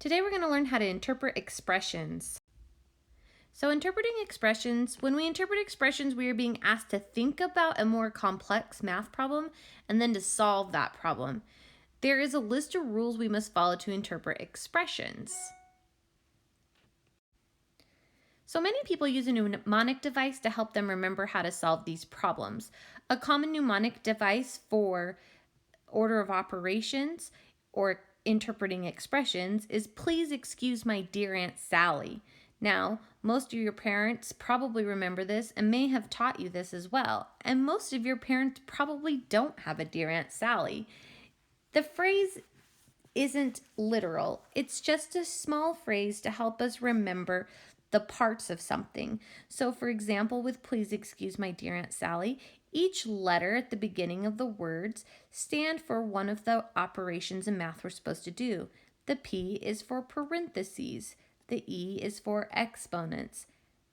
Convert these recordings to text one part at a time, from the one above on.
Today we're going to learn how to interpret expressions. So interpreting expressions, when we interpret expressions, we are being asked to think about a more complex math problem and then to solve that problem. There is a list of rules we must follow to interpret expressions. So many people use a mnemonic device to help them remember how to solve these problems. A common mnemonic device for order of operations or interpreting expressions is "Please excuse my dear Aunt Sally." Now, most of your parents probably remember this and may have taught you this as well. And most of your parents probably don't have a dear Aunt Sally. The phrase isn't literal. It's just a small phrase to help us remember the parts of something. So for example, with "Please excuse my dear Aunt Sally," each letter at the beginning of the words stand for one of the operations in math we're supposed to do. The P is for parentheses. The E is for exponents.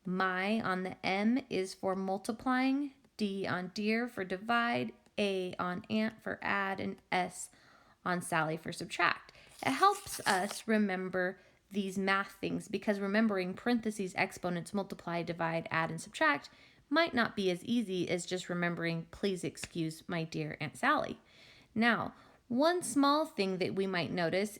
My on the M is for multiplying. D on dear for divide. A on aunt for add. And S on Sally for subtract. It helps us remember these math things because remembering parentheses, exponents, multiply, divide, add, and subtract might not be as easy as just remembering "Please excuse my dear Aunt Sally." Now, one small thing that we might notice,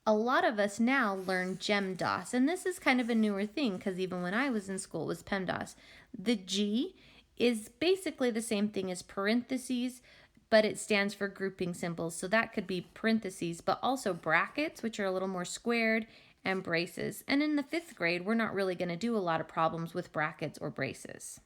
a lot of us now learn GEMDAS, and this is kind of a newer thing because even when I was in school it was PEMDAS. The G is basically the same thing as parentheses, but it stands for grouping symbols. So that could be parentheses, but also brackets, which are a little more squared, and braces. And in the 5th grade, we're not really going to do a lot of problems with brackets or braces.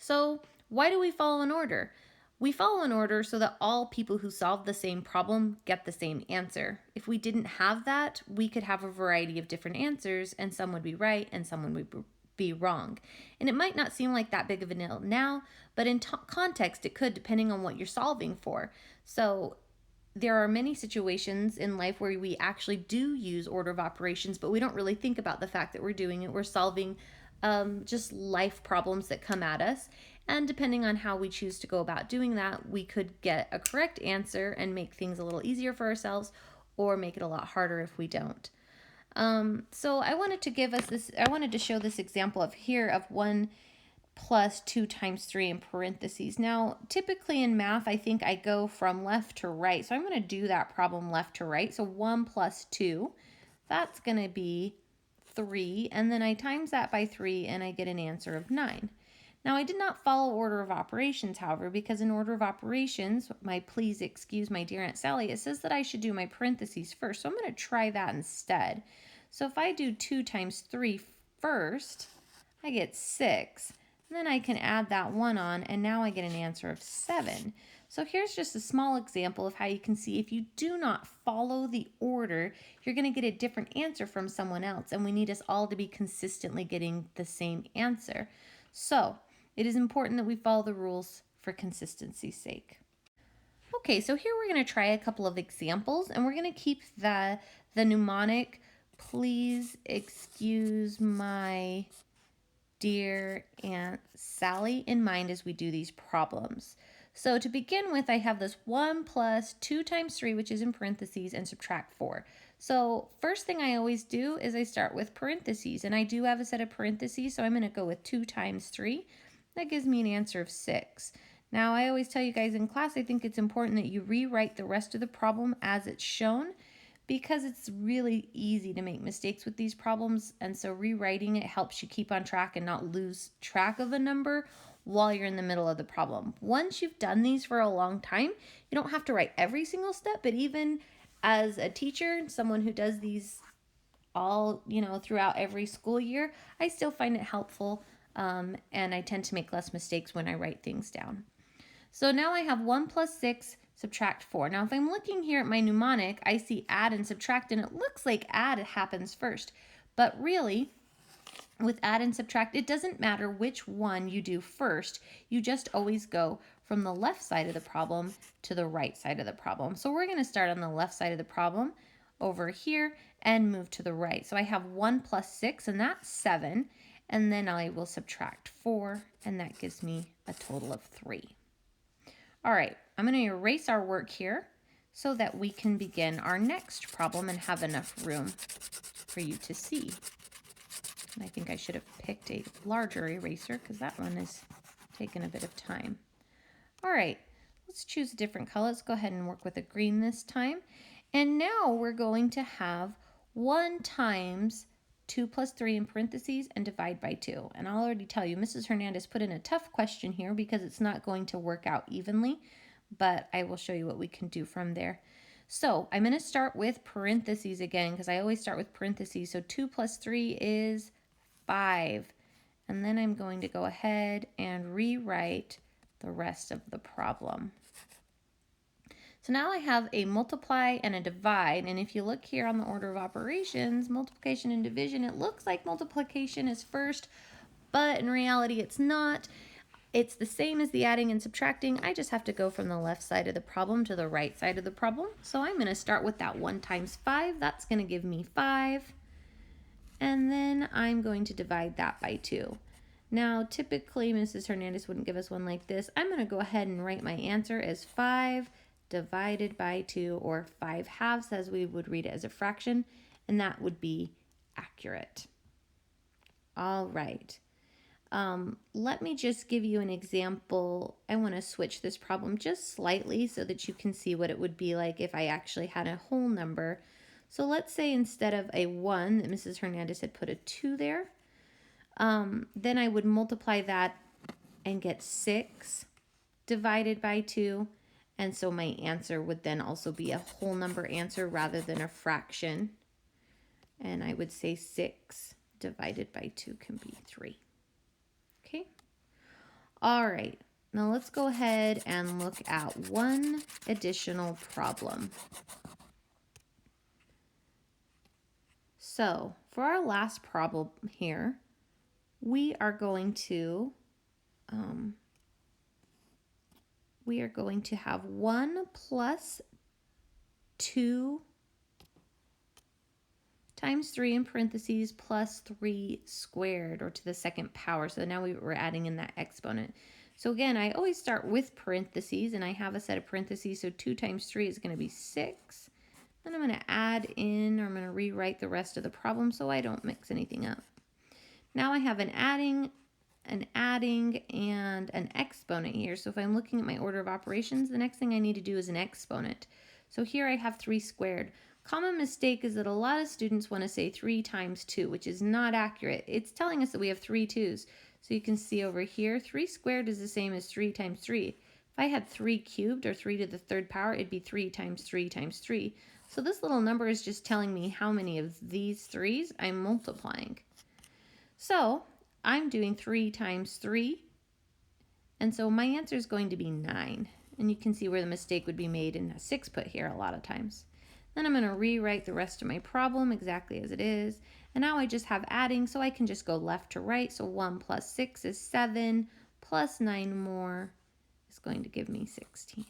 So why do we follow an order? We follow an order so that all people who solve the same problem get the same answer. If we didn't have that, we could have a variety of different answers, and some would be right and some would be wrong. And it might not seem like that big of a deal now, but in context it could, depending on what you're solving for. So there are many situations in life where we actually do use order of operations, but we don't really think about the fact that we're doing it. We're solving just life problems that come at us. And depending on how we choose to go about doing that, we could get a correct answer and make things a little easier for ourselves, or make it a lot harder if we don't. So I wanted to show this example of 1 plus 2 times 3 in parentheses. Now, typically in math, I think I go from left to right. So I'm going to do that problem left to right. So 1 plus 2, that's going to be 3. And then I times that by 3 and I get an answer of 9. Now, I did not follow order of operations, however, because in order of operations, my "Please excuse my dear Aunt Sally," it says that I should do my parentheses first. So I'm going to try that instead. So if I do 2 times 3 first, I get 6. Then I can add that 1 on, and now I get an answer of 7. So here's just a small example of how you can see if you do not follow the order, you're going to get a different answer from someone else, and we need us all to be consistently getting the same answer. So it is important that we follow the rules for consistency's sake. Okay, so here we're going to try a couple of examples, and we're going to keep the mnemonic "Please excuse my dear Aunt Sally" in mind as we do these problems. So to begin with, I have this 1 plus 2 times 3, which is in parentheses, and subtract 4. So first thing I always do is I start with parentheses, and I do have a set of parentheses, so I'm going to go with 2 times 3. That gives me an answer of 6. Now, I always tell you guys in class, I think it's important that you rewrite the rest of the problem as it's shown, because it's really easy to make mistakes with these problems, and so rewriting it helps you keep on track and not lose track of a number while you're in the middle of the problem. Once you've done these for a long time, you don't have to write every single step, but even as a teacher, someone who does these all, throughout every school year, I still find it helpful, and I tend to make less mistakes when I write things down. So now I have 1 plus 6, subtract 4. Now if I'm looking here at my mnemonic, I see add and subtract, and it looks like add happens first. But really, with add and subtract, it doesn't matter which one you do first. You just always go from the left side of the problem to the right side of the problem. So we're going to start on the left side of the problem over here and move to the right. So I have 1 plus 6, and that's 7. And then I will subtract 4, and that gives me a total of 3. All right, I'm going to erase our work here. so that we can begin our next problem and have enough room for you to see. And I think I should have picked a larger eraser because that one is taking a bit of time. All right, let's choose a different color. Let's go ahead and work with a green this time. And now we're going to have 1 times 2 plus 3 in parentheses and divide by 2. And I'll already tell you, Mrs. Hernandez put in a tough question here because it's not going to work out evenly, but I will show you what we can do from there. So I'm going to start with parentheses again because I always start with parentheses. So 2 plus 3 is 5. And then I'm going to go ahead and rewrite the rest of the problem. So now I have a multiply and a divide, and if you look here on the order of operations, multiplication and division, it looks like multiplication is first, but in reality it's not. It's the same as the adding and subtracting. I just have to go from the left side of the problem to the right side of the problem. So I'm going to start with that 1 times 5. That's going to give me 5. And then I'm going to divide that by 2. Now, typically, Mrs. Hernandez wouldn't give us one like this. I'm going to go ahead and write my answer as 5 divided by 2, or 5/2 as we would read it as a fraction, and that would be accurate. All right. Let me just give you an example. I want to switch this problem just slightly so that you can see what it would be like if I actually had a whole number. So let's say instead of a 1 that Mrs. Hernandez had put a 2 there, then I would multiply that and get 6 divided by 2. And so my answer would then also be a whole number answer rather than a fraction. And I would say 6 divided by 2 can be 3. Okay. All right. Now let's go ahead and look at one additional problem. So for our last problem here, we are going to have 1 plus 2 times 3 in parentheses plus 3 squared, or to the second power. So now we're adding in that exponent. So again, I always start with parentheses, and I have a set of parentheses. So 2 times 3 is going to be 6. Then I'm going to add in, or I'm going to rewrite the rest of the problem so I don't mix anything up. Now I have an adding, and an exponent here. So if I'm looking at my order of operations, the next thing I need to do is an exponent. So here I have 3 squared. Common mistake is that a lot of students want to say 3 times 2, which is not accurate. It's telling us that we have 3 2's. So you can see over here, 3 squared is the same as 3 times 3. If I had 3 cubed, or 3 to the 3rd power, it'd be 3 times 3 times 3. So this little number is just telling me how many of these 3's I'm multiplying. So I'm doing 3 times 3, and so my answer is going to be 9. And you can see where the mistake would be made in a 6 put here a lot of times. Then I'm going to rewrite the rest of my problem exactly as it is. And now I just have adding, so I can just go left to right. So 1 plus 6 is 7, plus 9 more is going to give me 16.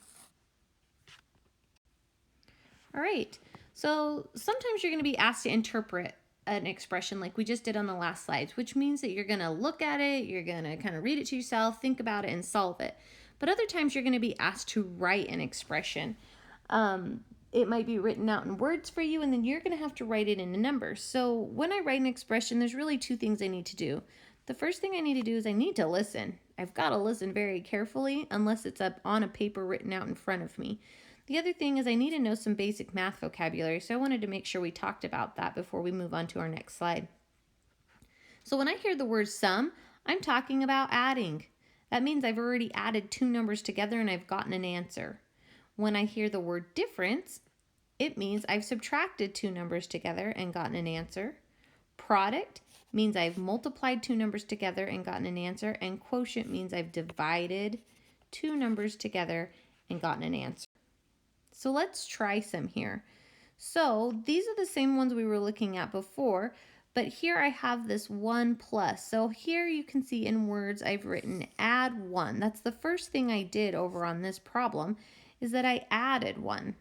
All right, so sometimes you're going to be asked to interpret an expression like we just did on the last slides, which means that you're going to look at it, you're going to kind of read it to yourself, think about it, and solve it. But other times you're going to be asked to write an expression. It might be written out in words for you, and then you're going to have to write it into numbers. So when I write an expression, there's really 2 things I need to do. The first thing I need to do is I need to listen. I've got to listen very carefully unless it's up on a paper written out in front of me. The other thing is I need to know some basic math vocabulary, so I wanted to make sure we talked about that before we move on to our next slide. So when I hear the word sum, I'm talking about adding. That means I've already added 2 numbers together and I've gotten an answer. When I hear the word difference, it means I've subtracted 2 numbers together and gotten an answer. Product means I've multiplied 2 numbers together and gotten an answer. And quotient means I've divided 2 numbers together and gotten an answer. So let's try some here. So these are the same ones we were looking at before, but here I have this 1 plus. So here you can see in words I've written add 1. That's the first thing I did over on this problem, is that I added 1.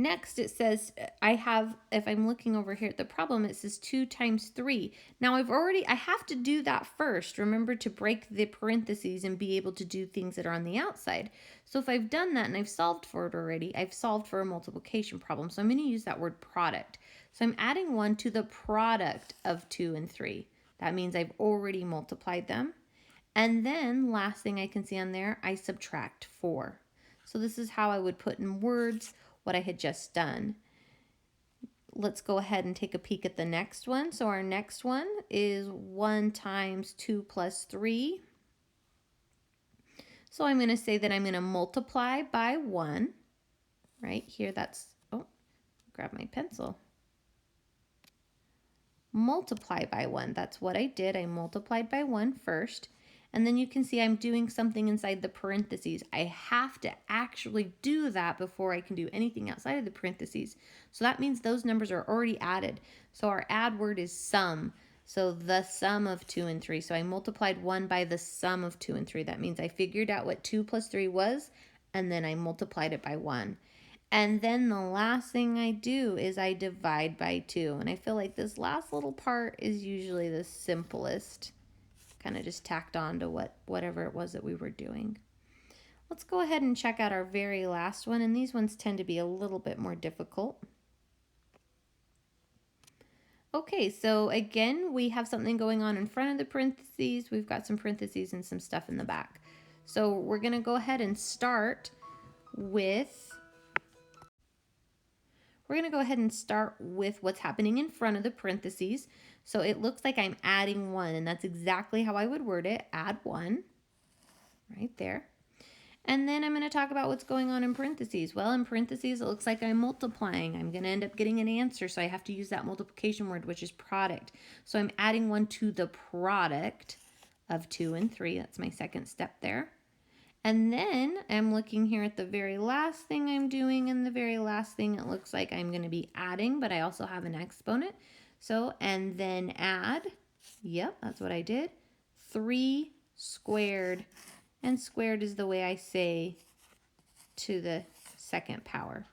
Next, it says if I'm looking over here at the problem, it says 2 times 3. Now I have to do that first. Remember to break the parentheses and be able to do things that are on the outside. So if I've done that and I've solved for it already, I've solved for a multiplication problem. So I'm going to use that word product. So I'm adding 1 to the product of 2 and 3. That means I've already multiplied them. And then last thing I can see on there, I subtract 4. So this is how I would put in words what I had just done. Let's go ahead and take a peek at the next one. So our next one is 1 times 2 plus 3. So I'm going to say that I'm going to multiply by 1. Right here, grab my pencil. Multiply by 1. That's what I did. I multiplied by 1 first. And then you can see I'm doing something inside the parentheses. I have to actually do that before I can do anything outside of the parentheses. So that means those numbers are already added. So our add word is sum. So the sum of 2 and 3. So I multiplied 1 by the sum of 2 and 3. That means I figured out what 2 plus 3 was, and then I multiplied it by 1. And then the last thing I do is I divide by 2. And I feel like this last little part is usually the simplest. Kind of just tacked on to whatever it was that we were doing. Let's go ahead and check out our very last one, and these ones tend to be a little bit more difficult. Okay, so again, we have something going on in front of the parentheses. We've got some parentheses and some stuff in the back. So we're going to go ahead and start with what's happening in front of the parentheses. So it looks like I'm adding 1, and that's exactly how I would word it. Add 1, right there. And then I'm going to talk about what's going on in parentheses. Well, in parentheses, it looks like I'm multiplying. I'm going to end up getting an answer, so I have to use that multiplication word, which is product. So I'm adding 1 to the product of 2 and 3. That's my second step there. And then I'm looking here at the very last thing I'm doing, and the very last thing it looks like I'm going to be adding, but I also have an exponent. So, and then add, yep, that's what I did, 3 squared, and squared is the way I say to the second power.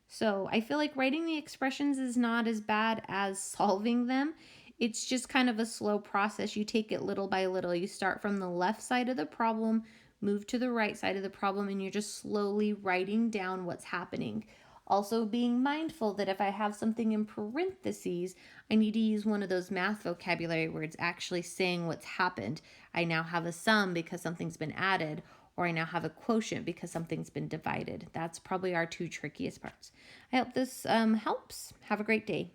So I feel like writing the expressions is not as bad as solving them. It's just kind of a slow process. You take it little by little. You start from the left side of the problem, move to the right side of the problem, and you're just slowly writing down what's happening. Also being mindful that if I have something in parentheses, I need to use one of those math vocabulary words actually saying what's happened. I now have a sum because something's been added, or I now have a quotient because something's been divided. That's probably our 2 trickiest parts. I hope this helps. Have a great day.